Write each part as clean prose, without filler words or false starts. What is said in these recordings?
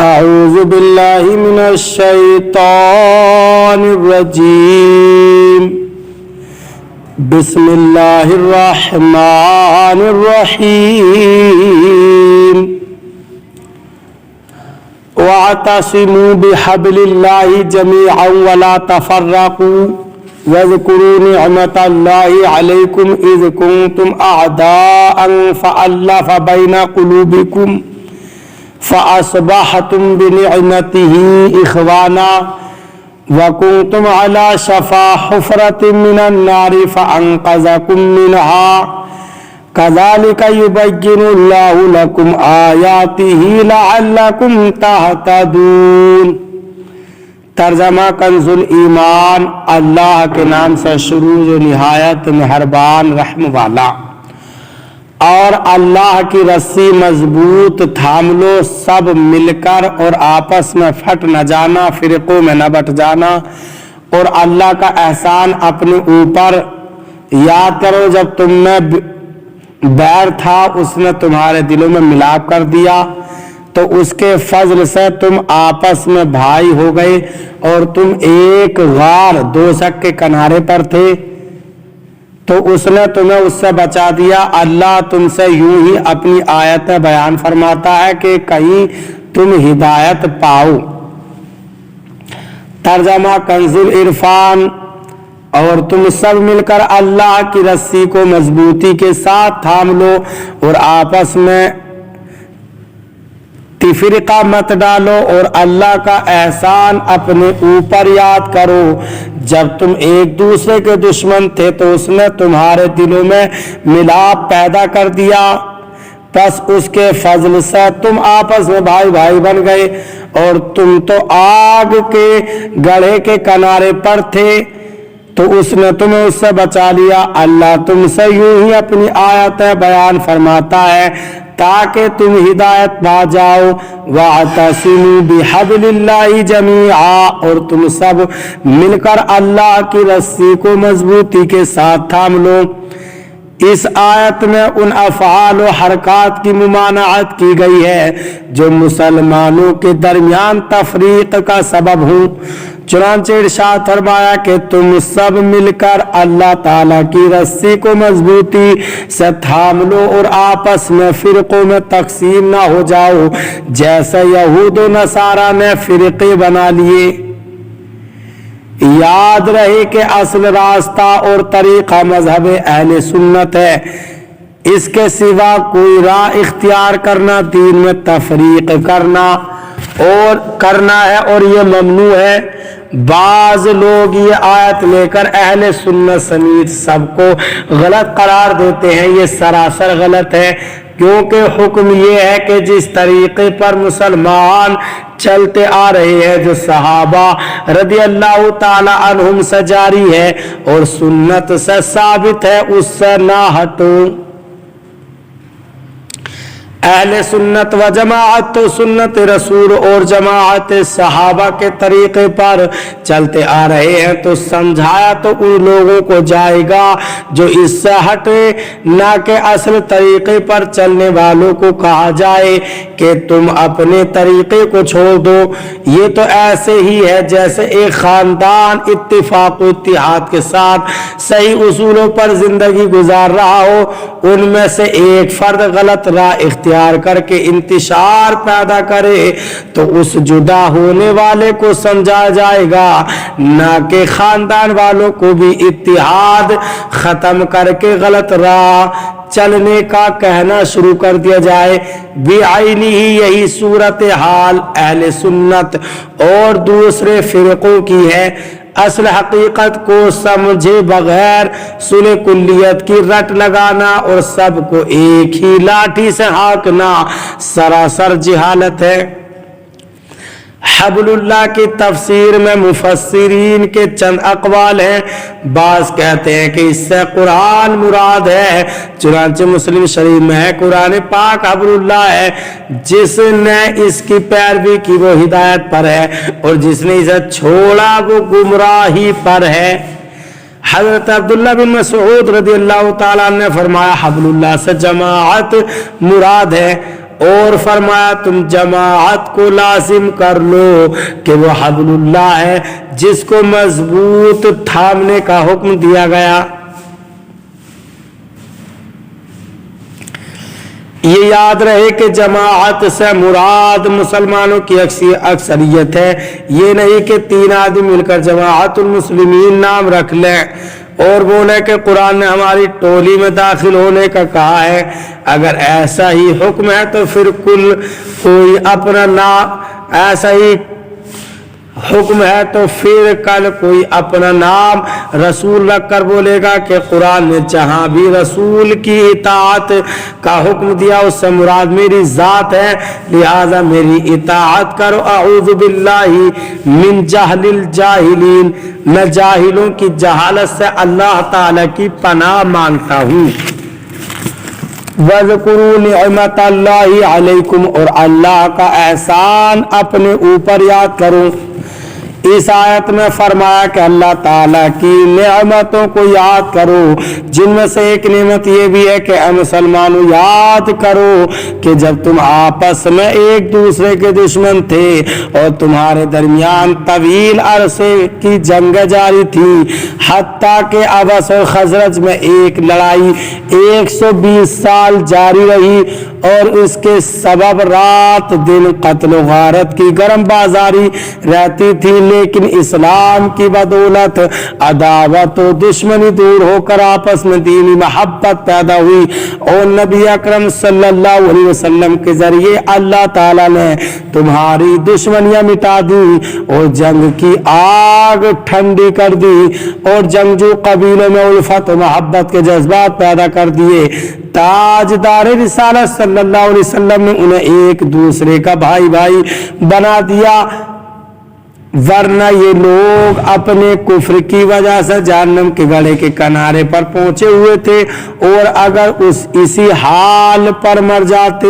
أعوذ بالله من الشيطان الرجيم بسم الله الرحمن الرحيم واعتصموا بحبل الله جميعا ولا تفرقوا واذكروا نعمة الله عليكم إذ كنتم أعداء فألف بين قلوبكم فأصبحتم بنعمته إخوانا وكنتم على شفا حفرة من النار فأنقذكم منها كذلك يبين الله لكم آياته لعلكم تهتدون۔ ترجمہ کنزُ الایمان۔ اللہ کے نام سے شروع جو نہایت مہربان رحم والا۔ اور اللہ کی رسی مضبوط تھام لو، سب مل کر اور آپس میں پھٹ نہ جانا، فرقوں میں نہ بٹ جانا، اور اللہ کا احسان اپنے اوپر یاد کرو۔ جب تم میں بیر تھا اس نے تمہارے دلوں میں ملاپ کر دیا، تو اس کے فضل سے تم آپس میں بھائی ہو گئے اور تم ایک غار دوزخ کے کنارے پر تھے، تو اس نے تمہیں اس سے بچا دیا۔ اللہ تم سے یوں ہی اپنی آیتیں بیان فرماتا ہے کہ کہیں تم ہدایت پاؤ۔ ترجمہ کنزُ العرفان۔ اور تم سب مل کر اللہ کی رسی کو مضبوطی کے ساتھ تھام لو اور آپس میں تفرقہ مت ڈالو، اور اللہ کا احسان اپنے اوپر یاد کرو۔ جب تم ایک دوسرے کے دشمن تھے تو اس نے تمہارے دلوں میں ملاپ پیدا کر دیا، پس اس کے فضل سے تم آپس میں بھائی بھائی بن گئے، اور تم تو آگ کے گڑھے کے کنارے پر تھے تو اس نے تمہیں اس سے بچا لیا۔ اللہ تم سے یوں ہی اپنی آیتیں بیان فرماتا ہے تاکہ تم ہدایت پا جاؤ۔ وَاعْتَصِمُوا بِحَبْلِ اللَّهِ جَمِيعًا۔ اور تم سب مل کر اللہ کی رسی کو مضبوطی کے ساتھ تھام لو۔ اس آیت میں ان افعال و حرکات کی ممانعت کی گئی ہے جو مسلمانوں کے درمیان تفریق کا سبب ہوں۔ چنانچہ ارشاد فرمایا کہ تم سب مل کر اللہ تعالیٰ کی رسی کو مضبوطی سے تھام لو اور آپس میں فرقوں میں تقسیم نہ ہو جاؤ، جیسے یہود و نصارہ نے فرقے بنا لیے۔ یاد رہے کہ اصل راستہ اور طریقہ مذہب اہل سنت ہے، اس کے سوا کوئی راہ اختیار کرنا دین میں تفریق کرنا ہے اور یہ ممنوع ہے۔ بعض لوگ یہ آیت لے کر اہل سنت سمیت سب کو غلط قرار دیتے ہیں، یہ سراسر غلط ہے، کیونکہ حکم یہ ہے کہ جس طریقے پر مسلمان چلتے آ رہے ہیں، جو صحابہ رضی اللہ تعالی عنہم سے جاری ہے اور سنت سے ثابت ہے، اس سے نہ ہٹو۔ اہل سنت و جماعت تو سنت رسول اور جماعت صحابہ کے طریقے پر چلتے آ رہے ہیں، تو سمجھایا تو ان لوگوں کو جائے گا جو اس سے ہٹے، نہ کہ اصل طریقے پر چلنے والوں کو کہا جائے کہ تم اپنے طریقے کو چھوڑ دو۔ یہ تو ایسے ہی ہے جیسے ایک خاندان اتفاق و اتحاد کے ساتھ صحیح اصولوں پر زندگی گزار رہا ہو، ان میں سے ایک فرد غلط راہ اختیار کر کے انتشار پیدا کرے تو اس جدا ہونے والے کو سمجھا جائے گا، نہ کہ خاندان والوں کو بھی اتحاد ختم کر کے غلط راہ چلنے کا کہنا شروع کر دیا جائے۔ بعینی ہی یہی صورتحال اہل سنت اور دوسرے فرقوں کی ہے۔ اصل حقیقت کو سمجھے بغیر صلح کلیت کی رٹ لگانا اور سب کو ایک ہی لاٹھی سے ہانکنا سراسر جہالت ہے۔ حبل اللہ کی تفسیر میں مفسرین کے چند اقوال ہیں۔ بعض کہتے ہیں کہ اس سے قرآن مراد ہے، چنانچہ مسلم شریف میں ہے قرآن پاک حبل اللہ ہے، جس نے اس کی پیروی کی وہ ہدایت پر ہے اور جس نے اسے چھوڑا وہ گمراہی پر ہے۔ حضرت عبداللہ بن مسعود رضی اللہ تعالیٰ نے فرمایا حبل اللہ سے جماعت مراد ہے، اور فرمایا تم جماعت کو لازم کر لو کہ وہ حبلullah ہے جس کو مضبوط تھامنے کا حکم دیا گیا۔ یہ یاد رہے کہ جماعت سے مراد مسلمانوں کی اکثریت ہے، یہ نہیں کہ 3 آدمی مل کر جماعت المسلمین نام رکھ لیں اور بولے کہ قرآن نے ہماری ٹولی میں داخل ہونے کا کہا ہے۔ اگر ایسا ہی حکم ہے تو پھر کوئی اپنا نام ایسا ہی حکم ہے تو پھر کل کوئی اپنا نام رسول رکھ کر بولے گا کہ قرآن نے جہاں بھی رسول کی اطاعت کا حکم دیا اس سے مراد میری ذات ہے، لہذا میری اطاعت کرو۔ اعوذ باللہ من جہل الجاہلین، میں جاہلوں کی جہالت سے اللہ تعالی کی پناہ مانگتا ہوں۔ وَاذْكُرُوا نِعْمَةَ اللَّهِ عَلَيْكُمْ، اور اللہ کا احسان اپنے اوپر یاد کرو۔ اس آیت میں فرمایا کہ اللہ تعالیٰ کی نعمتوں کو یاد کرو، جن میں سے ایک نعمت یہ بھی ہے کہ اے مسلمانوں یاد کرو کہ جب تم آپس میں ایک دوسرے کے دشمن تھے اور تمہارے درمیان طویل عرصے کی جنگ جاری تھی، حتیٰ کہ اوس اور خزرج میں ایک لڑائی 120 سال جاری رہی اور اس کے سبب رات دن قتل و غارت کی گرم بازاری رہتی تھی، لیکن اسلام کی بدولت عداوت و دشمنی دور ہو کر آپس میں دینی محبت پیدا ہوئی اور نبی اکرم صلی اللہ علیہ وسلم کے ذریعے اللہ تعالیٰ نے تمہاری دشمنیاں مٹا دی اور جنگ کی آگ ٹھنڈی کر دی اور جنگجو قبیلوں میں الفت و محبت کے جذبات پیدا کر دیے۔ تاجدار رسالت صلی اللہ علیہ وسلم نے انہیں ایک دوسرے کا بھائی بھائی بنا دیا، ورنہ یہ لوگ اپنے کفر کی وجہ سے جہنم کے گڑھے کے کنارے پر پہنچے ہوئے تھے، اور اگر اسی حال پر مر جاتے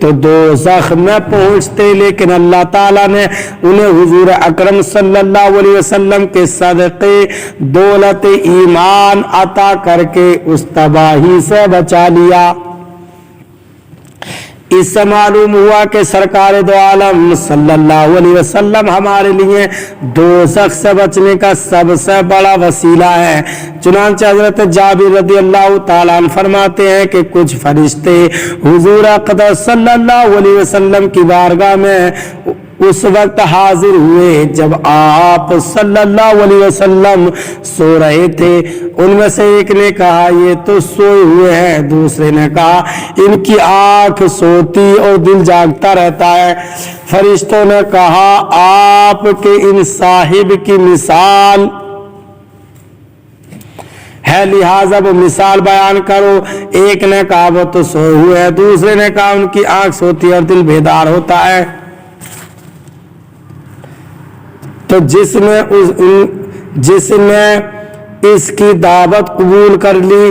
تو دوزخ میں پہنچتے، لیکن اللہ تعالیٰ نے انہیں حضور اکرم صلی اللہ علیہ وسلم کے صدقے دولت ایمان عطا کر کے اس تباہی سے بچا لیا۔ اس سے معلوم ہوا کہ سرکار دو عالم صلی اللہ علیہ وسلم ہمارے لیے دوزخ سے بچنے کا سب سے بڑا وسیلہ ہے۔ چنانچہ حضرت جابر رضی اللہ تعالیٰ عنہ فرماتے ہیں کہ کچھ فرشتے حضور اقدس صلی اللہ علیہ وسلم کی بارگاہ میں اس وقت حاضر ہوئے جب آپ صلی اللہ علیہ وسلم سو رہے تھے۔ ان میں سے ایک نے کہا یہ تو سوئے ہوئے ہیں، دوسرے نے کہا ان کی آنکھ سوتی اور دل جاگتا رہتا ہے۔ فرشتوں نے کہا آپ کے ان صاحب کی مثال ہے، لہٰذا وہ مثال بیان کرو۔ ایک نے کہا وہ تو سوئے ہوئے ہیں، دوسرے نے کہا ان کی آنکھ سوتی اور دل بیدار ہوتا ہے۔ تو جس نے اس کی دعوت قبول کر لی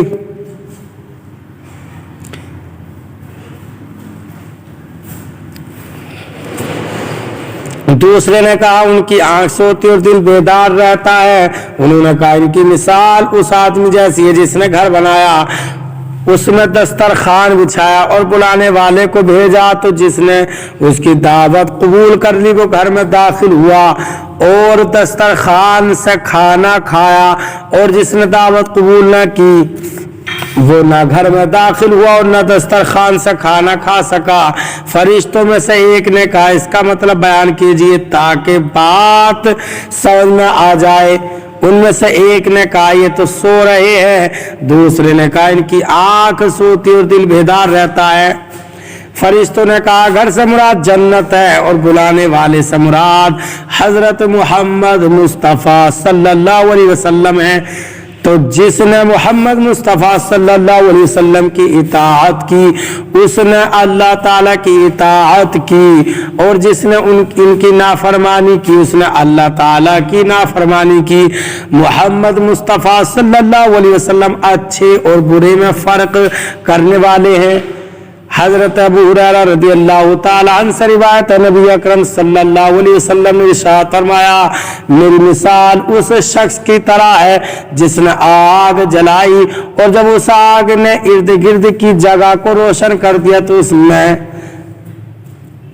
دوسرے نے کہا ان کی آنکھ سوتی اور دل بیدار رہتا ہے۔ انہوں نے کہا ان کی مثال اس آدمی جیسی ہے جس نے گھر بنایا، اس میں دسترخوان بچھایا اور بلانے والے کو بھیجا، تو جس نے اس کی دعوت قبول کر لی وہ گھر میں داخل ہوا اور دسترخوان سے کھانا کھایا، اور جس نے دعوت قبول نہ کی وہ نہ گھر میں داخل ہوا اور نہ دسترخوان سے کھانا کھا سکا۔ فرشتوں میں سے ایک نے کہا اس کا مطلب بیان کیجئے تاکہ بات سمجھ میں آ جائے۔ ان میں سے ایک نے کہا یہ تو سو رہے ہیں، دوسرے نے کہا ان کی آنکھ سوتی اور دل بیدار رہتا ہے۔ فرشتوں نے کہا گھر سے مراد جنت ہے اور بلانے والے سے مراد حضرت محمد مصطفیٰ صلی اللہ علیہ وسلم ہے۔ تو جس نے محمد مصطفیٰ صلی اللہ علیہ وسلم کی اطاعت کی اس نے اللہ تعالیٰ کی اطاعت کی، اور جس نے ان کی نافرمانی کی اس نے اللہ تعالیٰ کی نافرمانی کی۔ محمد مصطفیٰ صلی اللہ علیہ وسلم اچھے اور برے میں فرق کرنے والے ہیں۔ حضرت ابو ہریرہ رضی اللہ تعالی عنہ سے روایت ہے نبی اکرم صلی اللہ علیہ وسلم نے ارشاد فرمایا میری مثال اس شخص کی طرح ہے جس نے آگ جلائی اور جب اس آگ نے ارد گرد کی جگہ کو روشن کر دیا تو اس میں